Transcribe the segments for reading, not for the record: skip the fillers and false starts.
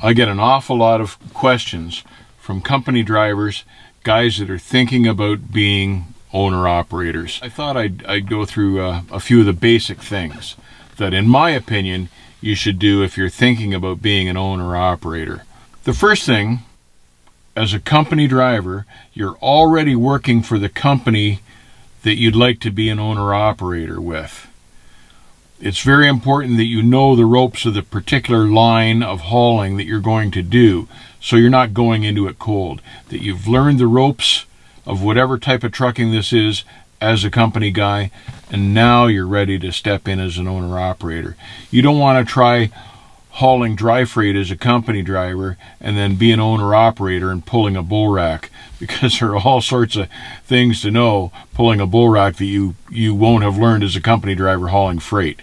I get an awful lot of questions from company drivers, guys that are thinking about being owner-operators. I thought I'd go through a few of the basic things that, in my opinion, you should do if you're thinking about being an owner-operator. The first thing, as a company driver, you're already working for the company that you'd like to be an owner-operator with. It's very important that you know the ropes of the particular line of hauling that you're going to do, so you're not going into it cold, that you've learned the ropes of whatever type of trucking this is as a company guy, and now you're ready to step in as an owner-operator. You don't want to try hauling dry freight as a company driver and then be an owner-operator and pulling a bull rack, because there are all sorts of things to know pulling a bull rack that you won't have learned as a company driver hauling freight.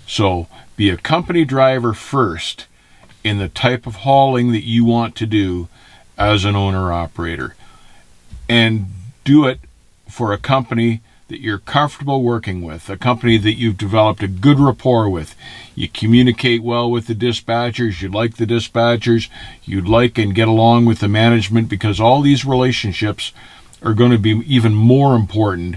So be a company driver first in the type of hauling that you want to do as an owner-operator, and do it for a company that you're comfortable working with, a company that you've developed a good rapport with. You communicate well with the dispatchers, you like the dispatchers, you'd like and get along with the management, because all these relationships are going to be even more important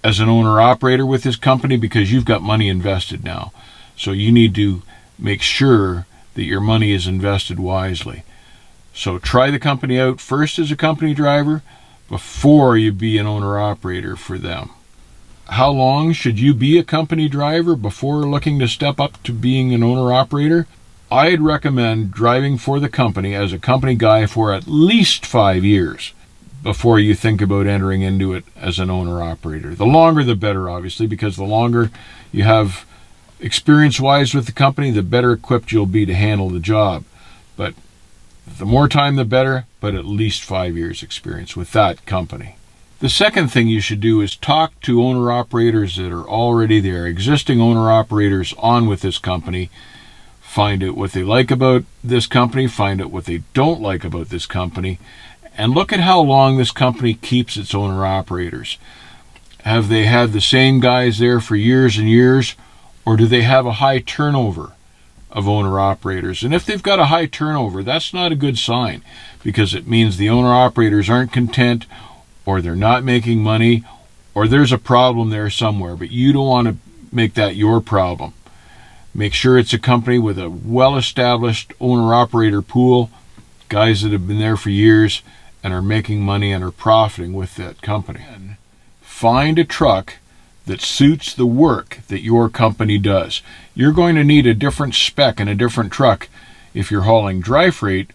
as an owner-operator with this company, because you've got money invested now. So you need to make sure that your money is invested wisely. So try the company out first as a company driver before you be an owner-operator for them. How long should you be a company driver before looking to step up to being an owner-operator? I'd recommend driving for the company as a company guy for at least 5 years before you think about entering into it as an owner-operator. The longer the better, obviously, because the longer you have experience-wise with the company, the better equipped you'll be to handle the job. But the more time, the better, but at least 5 years experience with that company. The second thing you should do is talk to owner-operators that are already there, existing owner-operators on with this company. Find out what they like about this company, find out what they don't like about this company, and look at how long this company keeps its owner-operators. Have they had the same guys there for years and years, or do they have a high turnover of owner-operators? And if they've got a high turnover, that's not a good sign, because it means the owner-operators aren't content, or they're not making money, or there's a problem there somewhere, but you don't want to make that your problem. Make sure it's a company with a well-established owner-operator pool, guys that have been there for years and are making money and are profiting with that company. And find a truck that suits the work that your company does. You're going to need a different spec and a different truck if you're hauling dry freight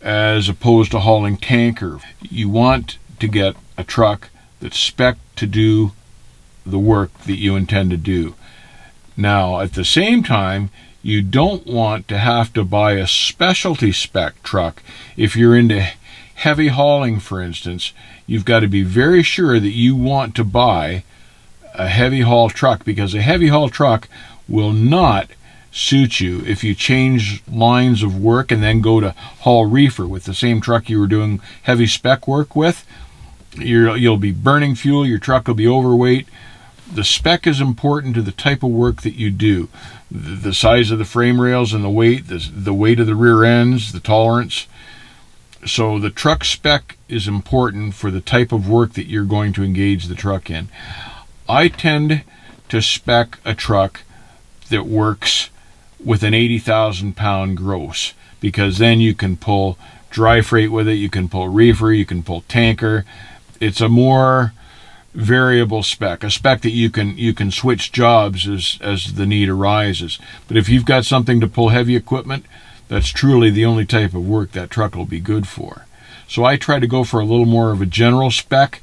as opposed to hauling tanker. You want to get a truck that's spec'd to do the work that you intend to do. Now, at the same time, you don't want to have to buy a specialty spec truck. If you're into heavy hauling, for instance, you've got to be very sure that you want to buy a heavy haul truck, because a heavy haul truck will not suit you if you change lines of work and then go to haul reefer with the same truck you were doing heavy spec work with. You'll be burning fuel, your truck will be overweight. The spec is important to the type of work that you do. The size of the frame rails and the weight of the rear ends, the tolerance. So the truck spec is important for the type of work that you're going to engage the truck in. I tend to spec a truck that works with an 80,000 pound gross, because then you can pull dry freight with it, you can pull reefer, you can pull tanker. It's a more variable spec, a spec that you can switch jobs as the need arises. But if you've got something to pull heavy equipment, that's truly the only type of work that truck will be good for. So I try to go for a little more of a general spec,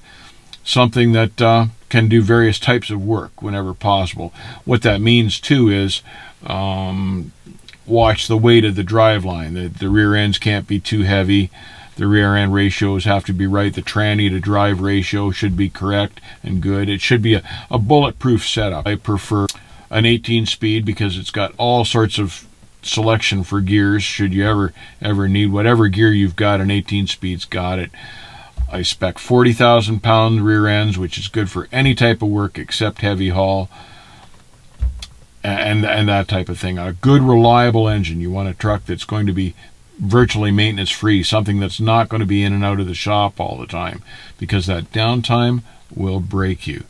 something that can do various types of work whenever possible. What that means too is watch the weight of the driveline. The rear ends can't be too heavy. The rear end ratios have to be right. The tranny to drive ratio should be correct and good. It should be a bulletproof setup. I prefer an 18 speed because it's got all sorts of selection for gears. Should you ever need whatever gear you've got, an 18 speed's got it. I spec 40,000 pound rear ends, which is good for any type of work except heavy haul. and that type of thing. A good, reliable engine. You want a truck that's going to be virtually maintenance free, something that's not going to be in and out of the shop all the time, because that downtime will break you.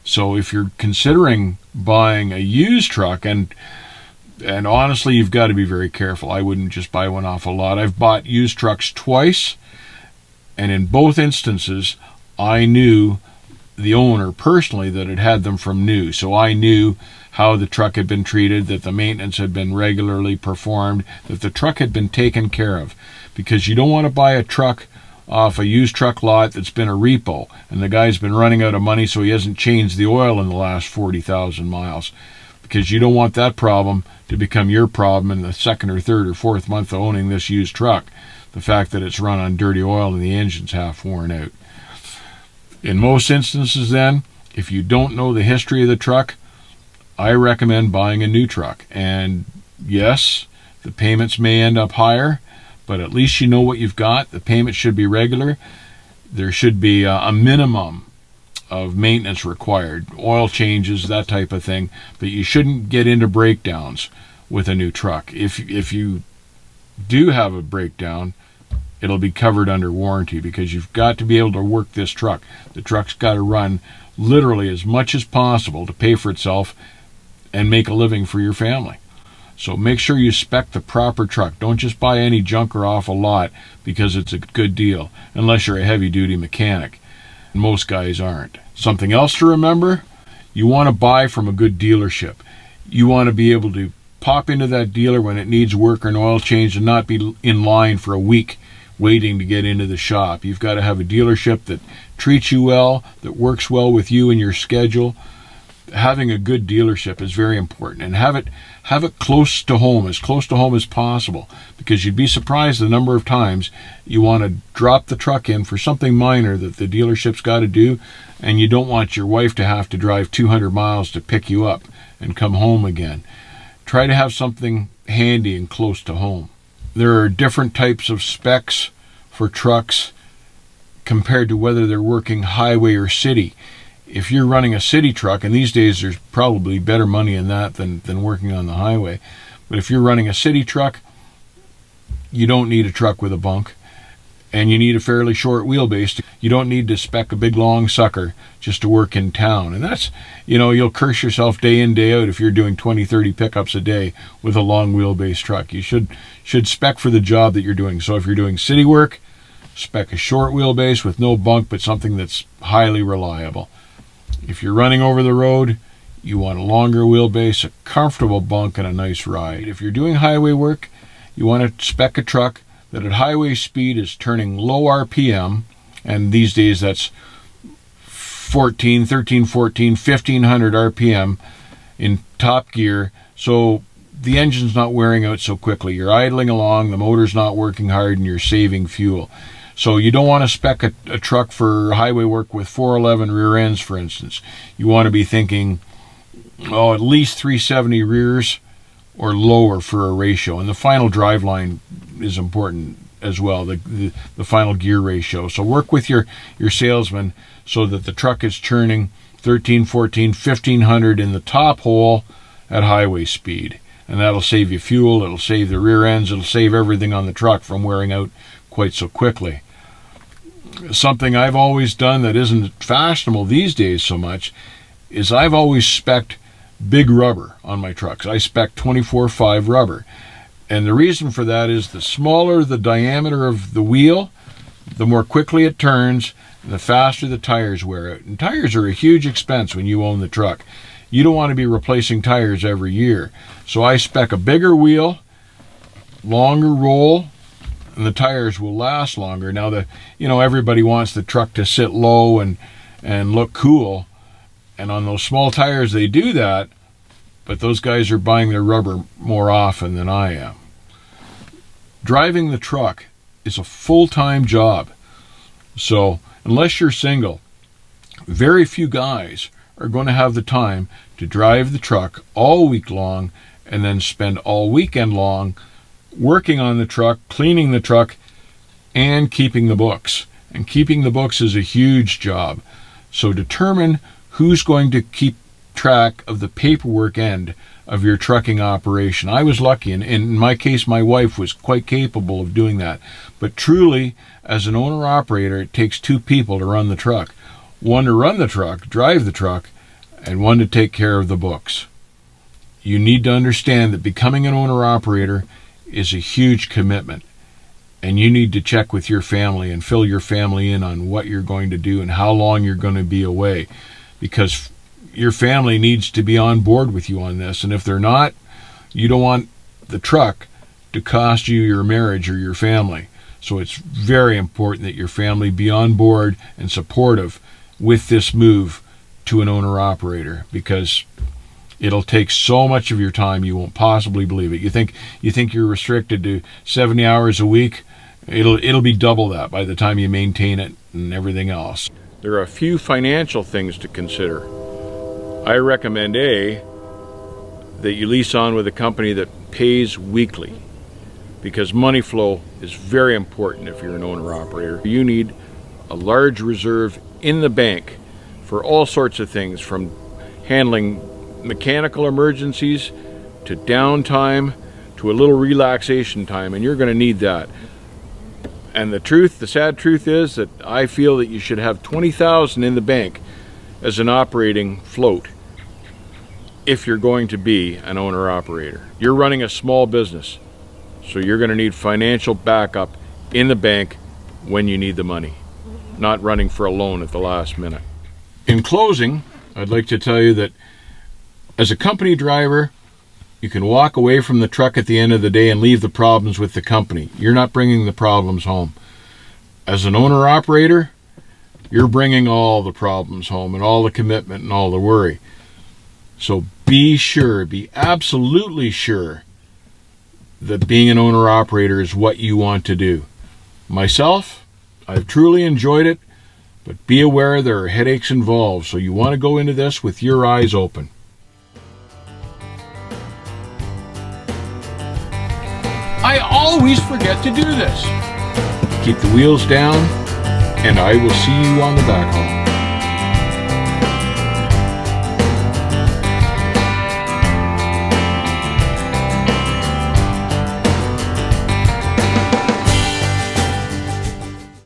So if you're considering buying a used truck, and honestly, you've got to be very careful. I wouldn't just buy one off a lot. I've bought used trucks twice, and in both instances, I knew the owner personally that had them from new. So I knew how the truck had been treated, that the maintenance had been regularly performed, that the truck had been taken care of. Because you don't want to buy a truck off a used truck lot that's been a repo, and the guy's been running out of money, so he hasn't changed the oil in the last 40,000 miles. Because you don't want that problem to become your problem in the second or third or fourth month of owning this used truck. The fact that it's run on dirty oil and the engine's half worn out. In most instances then, if you don't know the history of the truck, I recommend buying a new truck. And yes, the payments may end up higher, but at least you know what you've got. The payment should be regular. There should be a minimum of maintenance required, oil changes, that type of thing, but you shouldn't get into breakdowns with a new truck. If you do have a breakdown, it'll be covered under warranty, because you've got to be able to work this truck. The truck's got to run literally as much as possible to pay for itself and make a living for your family. So make sure you spec the proper truck. Don't just buy any junker off a lot because it's a good deal, unless you're a heavy-duty mechanic. Most guys aren't. Something else to remember, you want to buy from a good dealership. You want to be able to pop into that dealer when it needs work or an oil change and not be in line for a week waiting to get into the shop. You've got to have a dealership that treats you well, that works well with you and your schedule. Having a good dealership is very important, and have it close to home as possible, because you'd be surprised the number of times you want to drop the truck in for something minor that the dealership's got to do, and you don't want your wife to have to drive 200 miles to pick you up and come home again. Try to have something handy and close to home. There are different types of specs for trucks compared to whether they're working highway or city. If you're running a city truck, and these days there's probably better money in that than working on the highway, but if you're running a city truck, you don't need a truck with a bunk, and you need a fairly short wheelbase. You don't need to spec a big long sucker just to work in town. And that's, you'll curse yourself day in, day out if you're doing 20, 30 pickups a day with a long wheelbase truck. You should spec for the job that you're doing. So if you're doing city work, spec a short wheelbase with no bunk, but something that's highly reliable. If you're running over the road, you want a longer wheelbase, a comfortable bunk, and a nice ride. If you're doing highway work, you want to spec a truck that at highway speed is turning low RPM, and these days that's 13, 14, 1500 RPM in top gear, so the engine's not wearing out so quickly. You're idling along, the motor's not working hard, and you're saving fuel. So you don't want to spec a truck for highway work with 411 rear ends, for instance. You want to be thinking, at least 370 rears or lower for a ratio. And the final drive line is important as well, the final gear ratio. So work with your salesman so that the truck is churning 13, 14, 1500 in the top hole at highway speed. And that'll save you fuel, it'll save the rear ends, it'll save everything on the truck from wearing out quite so quickly. Something I've always done that isn't fashionable these days so much is I've always spec'd big rubber on my trucks. I spec 24/5 rubber. And the reason for that is the smaller the diameter of the wheel, the more quickly it turns, the faster the tires wear out. And tires are a huge expense when you own the truck. You don't want to be replacing tires every year. So I spec a bigger wheel, longer roll, and the tires will last longer. Now, everybody wants the truck to sit low and look cool. And on those small tires, they do that, but those guys are buying their rubber more often than I am. Driving the truck is a full-time job. So unless you're single, very few guys are going to have the time to drive the truck all week long and then spend all weekend long working on the truck, cleaning the truck, and keeping the books. And keeping the books is a huge job. So determine who's going to keep track of the paperwork end of your trucking operation. I was lucky, and in my case, my wife was quite capable of doing that. But truly, as an owner-operator, it takes two people to run the truck. One to run the truck, drive the truck, and one to take care of the books. You need to understand that becoming an owner-operator is a huge commitment, and you need to check with your family and fill your family in on what you're going to do and how long you're going to be away, because your family needs to be on board with you on this. And if they're not, you don't want the truck to cost you your marriage or your family. So it's very important that your family be on board and supportive with this move to an owner-operator, because it'll take so much of your time you won't possibly believe it. You think you're restricted to 70 hours a week? It'll be double that by the time you maintain it and everything else. There are a few financial things to consider. I recommend that you lease on with a company that pays weekly, because money flow is very important if you're an owner-operator. You need a large reserve in the bank for all sorts of things, from handling mechanical emergencies to downtime to a little relaxation time, and you're going to need that. And the sad truth is that I feel that you should have $20,000 in the bank as an operating float if you're going to be an owner-operator. You're running a small business, so you're going to need financial backup in the bank when you need the money, not running for a loan at the last minute. In closing, I'd like to tell you that as a company driver, you can walk away from the truck at the end of the day and leave the problems with the company. You're not bringing the problems home. As an owner-operator, you're bringing all the problems home and all the commitment and all the worry. So be absolutely sure that being an owner-operator is what you want to do. Myself, I've truly enjoyed it, but be aware there are headaches involved, so you want to go into this with your eyes open. I always forget to do this. Keep the wheels down, and I will see you on the back haul.